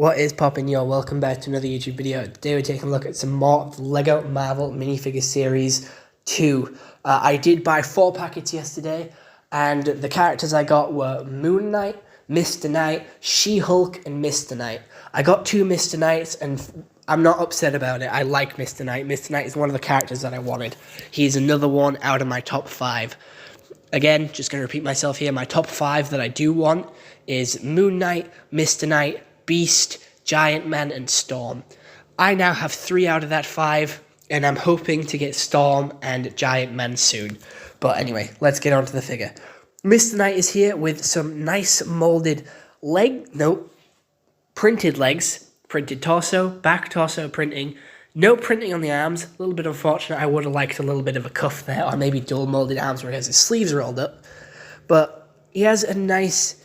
What is poppin', y'all? Welcome back to another YouTube video. Today we're taking a look at some more of the LEGO Marvel Minifigure Series 2. I did buy 4 packets yesterday, and the characters I got were Moon Knight, Mr. Knight, She-Hulk, and Mr. Knight. I got 2 Mr. Knights, and I'm not upset about it. I like Mr. Knight. Mr. Knight is one of the characters that I wanted. He's another one out of my top 5. Again, just going to repeat myself here. My top 5 that I do want is Moon Knight, Mr. Knight, Beast, Giant Man, and Storm. I now have 3 out of that 5, and I'm hoping to get Storm and Giant Man soon. But anyway, let's get on to the figure. Mr. Knight is here with some nice molded printed legs, printed torso, back torso printing. No printing on the arms. A little bit unfortunate. I would have liked a little bit of a cuff there, or maybe dual molded arms where he has his sleeves rolled up. But he has a nice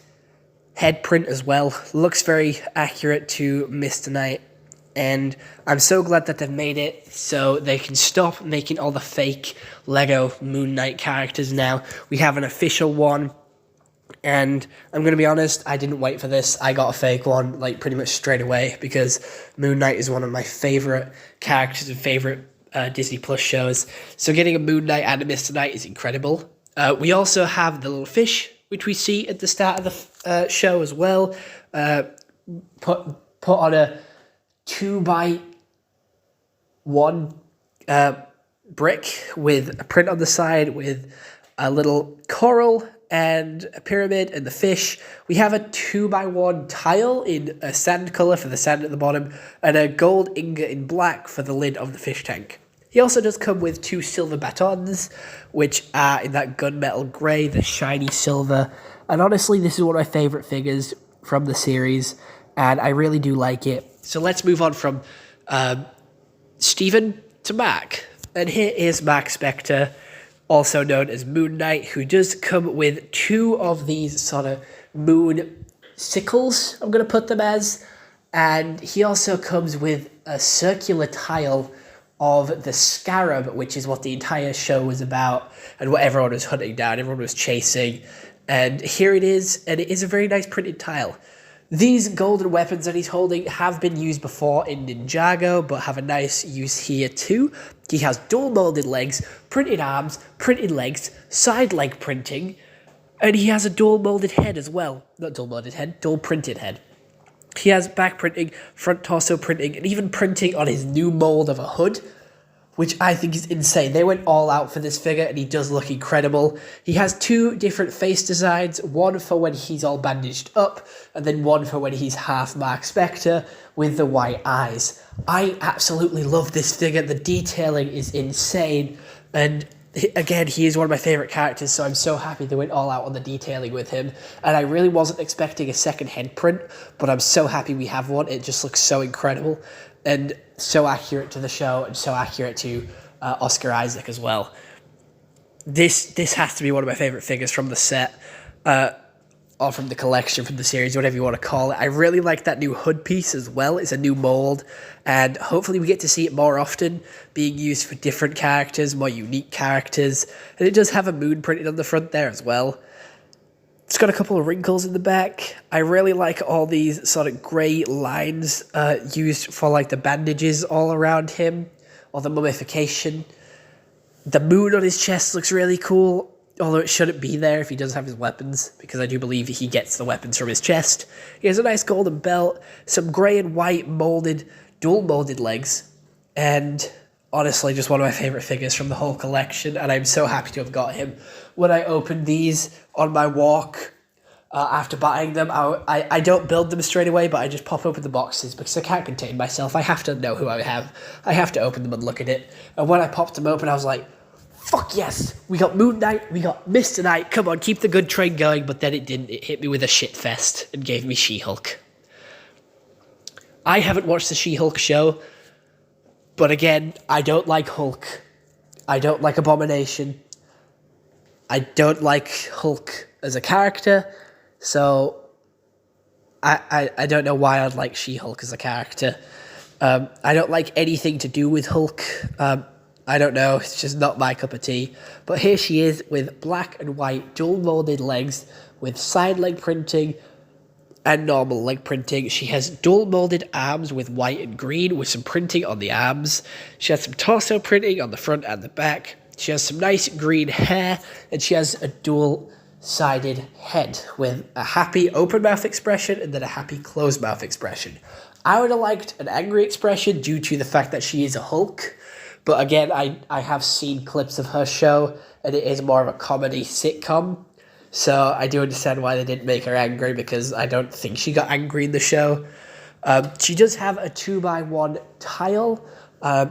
head print as well. Looks very accurate to Mr. Knight. And I'm so glad that they've made it so they can stop making all the fake LEGO Moon Knight characters now. We have an official one. And I'm going to be honest, I didn't wait for this. I got a fake one, like, pretty much straight away, because Moon Knight is one of my favorite characters and favorite Disney Plus shows. So getting a Moon Knight and a Mr. Knight is incredible. We also have the little fish, which we see at the start of the show as well. Put on a 2x1 brick with a print on the side with a little coral and a pyramid and the fish. We have a 2x1 tile in a sand color for the sand at the bottom and a gold ingot in black for the lid of the fish tank. He also does come with 2 silver batons, which are in that gunmetal grey, the shiny silver. And honestly, this is one of my favorite figures from the series, and I really do like it. So let's move on from Steven to Mark. And here is Mark Spector, also known as Moon Knight, who does come with 2 of these sort of moon sickles, I'm going to put them as. And he also comes with a circular tile of the scarab, which is what the entire show was about and what everyone was hunting down, everyone was chasing. And here it is, and it is a very nice printed tile. These golden weapons that he's holding have been used before in Ninjago, but have a nice use here too. He has dual molded legs, printed arms, printed legs, side leg printing, and he has a dual molded head as well. Not dual molded head, dual printed head. He has back printing, front torso printing, and even printing on his new mold of a hood, which I think is insane. They went all out for this figure, and he does look incredible. He has 2 different face designs, one for when he's all bandaged up, and then one for when he's half Mark Spector with the white eyes. I absolutely love this figure. The detailing is insane, and again, he is one of my favorite characters, so I'm so happy they went all out on the detailing with him. And I really wasn't expecting a second head print, but I'm so happy we have one. It just looks so incredible and so accurate to the show and so accurate to Oscar Isaac as well. This has to be one of my favorite figures from the set, or from the collection, from the series, whatever you want to call it. I really like that new hood piece as well. It's a new mold, and hopefully we get to see it more often, being used for different characters, more unique characters. And it does have a moon printed on the front there as well. It's got a couple of wrinkles in the back. I really like all these sort of grey lines used for like the bandages all around him, or the mummification. The moon on his chest looks really cool, although it shouldn't be there if he doesn't have his weapons, because I do believe he gets the weapons from his chest. He has a nice golden belt, some grey and white molded, dual molded legs, and honestly, just one of my favorite figures from the whole collection, and I'm so happy to have got him. When I opened these on my walk after buying them, I don't build them straight away, but I just pop open the boxes because I can't contain myself. I have to know who I have. I have to open them and look at it. And when I popped them open, I was like, fuck yes, we got Moon Knight, we got Mr. Knight, come on, keep the good train going. But then it didn't. It hit me with a shit fest and gave me She-Hulk. I haven't watched the She-Hulk show, but again, I don't like Hulk. I don't like Abomination. I don't like Hulk as a character, so I don't know why I'd like She-Hulk as a character. I don't like anything to do with Hulk. I don't know, it's just not my cup of tea. But here she is with black and white dual molded legs with side leg printing, and normal leg printing. She has dual molded arms with white and green with some printing on the arms. She has some torso printing on the front and the back. She has some nice green hair, and she has a dual-sided head with a happy open mouth expression and then a happy closed mouth expression. I would have liked an angry expression due to the fact that she is a Hulk, but again, I have seen clips of her show, and it is more of a comedy sitcom. So I do understand why they didn't make her angry, because I don't think she got angry in the show. She does have a 2x1 tile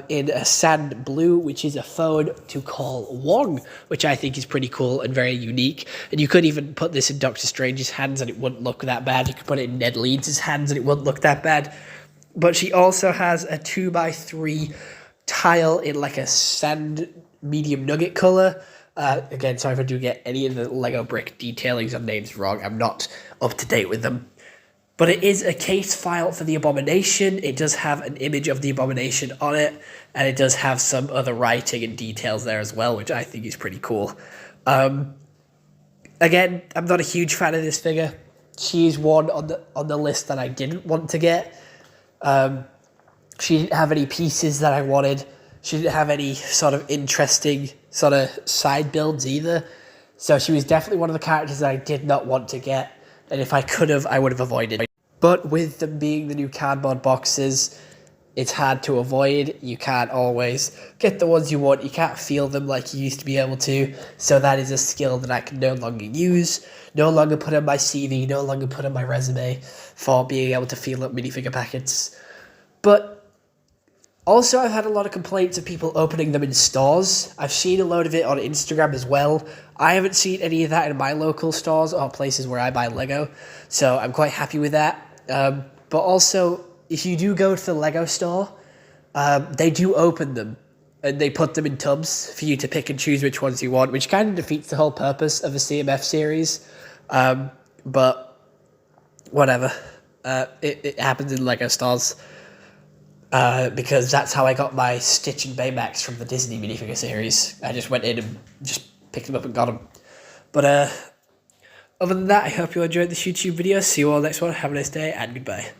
in a sand blue, which is a phone to call Wong, which I think is pretty cool and very unique. And you could even put this in Doctor Strange's hands and it wouldn't look that bad. You could put it in Ned Leeds' hands and it wouldn't look that bad. But she also has a 2x3 tile in like a sand medium nugget color. Again, sorry if I do get any of the Lego brick detailings or names wrong. I'm not up to date with them. But it is a case file for the Abomination. It does have an image of the Abomination on it, and it does have some other writing and details there as well, which I think is pretty cool. Again, I'm not a huge fan of this figure. She's one on the list that I didn't want to get. She didn't have any pieces that I wanted. She didn't have any sort of interesting sort of side builds either. So she was definitely one of the characters that I did not want to get. And if I could have, I would have avoided it. But with them being the new cardboard boxes, it's hard to avoid. You can't always get the ones you want. You can't feel them like you used to be able to. So that is a skill that I can no longer use, no longer put on my CV, no longer put on my resume for being able to feel up minifigure packets. But also, I've had a lot of complaints of people opening them in stores. I've seen a load of it on Instagram as well. I haven't seen any of that in my local stores or places where I buy Lego, so I'm quite happy with that. But also, if you do go to the Lego store, they do open them, and they put them in tubs for you to pick and choose which ones you want, which kind of defeats the whole purpose of a CMF series. But whatever. It happens in Lego stores. Because that's how I got my Stitch and Baymax from the Disney minifigure series. I just went in and just picked them up and got them. But other than that, I hope you enjoyed this YouTube video. See you all next one. Have a nice day and goodbye.